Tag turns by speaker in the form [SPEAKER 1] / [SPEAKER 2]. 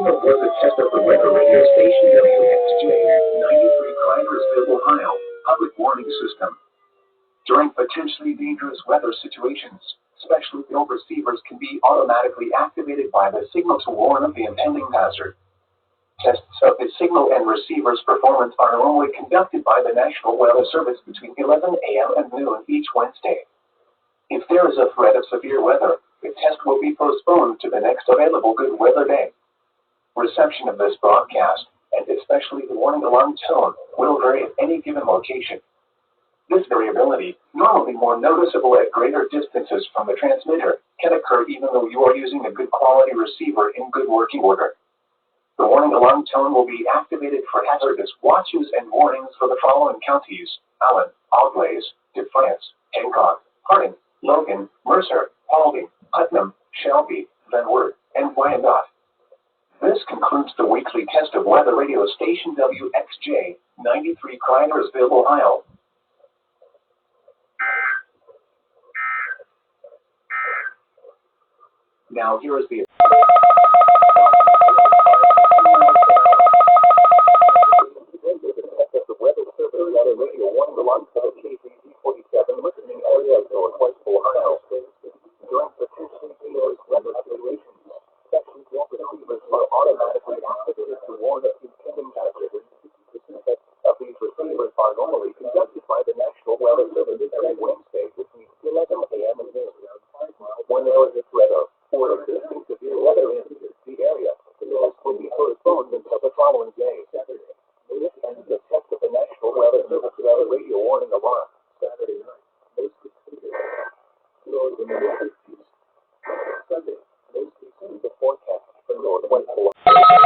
[SPEAKER 1] was a test of the weather radio station WXJ 93 Cliversville, Ohio, public warning system. During potentially dangerous weather situations, special field receivers can be automatically activated by the signal to warn of the impending hazard. Tests of the signal and receiver's performance are normally conducted by the National Weather Service between 11 a.m. and noon each Wednesday. If there is a threat of severe weather, the test will be postponed to the next available good weather day. Reception of this broadcast, and especially the warning alarm tone, will vary at any given location. This variability, normally more noticeable at greater distances from the transmitter, can occur even though you are using a good quality receiver in good working order. The warning alarm tone will be activated for hazardous watches and warnings for the following counties: Allen, Auglaize, Defiance, Hancock, Harding, Logan, Mercer, Paulding, Putnam, Shelby, Van Wert, and Wyandotte. This concludes the weekly test of weather radio station WXJ 93 Cliversville, Ohio. Now here is the weather service radio warning alarm for KCZ 47 listening area of Northwest Ohio. During potentially dangerous weather situations, section field receivers are automatically activated to warn of impending hazard. Tests of these receivers are normally conducted by the National Weather Service every Wednesday between 11 a.m. and noon. When there is a threat of or existing severe weather in the area, the test will be postponed until the following day. This ends the test of the National Weather Service weather radio warning alarm. Saturday night. Sunday. The forecast for Northwest Ohio.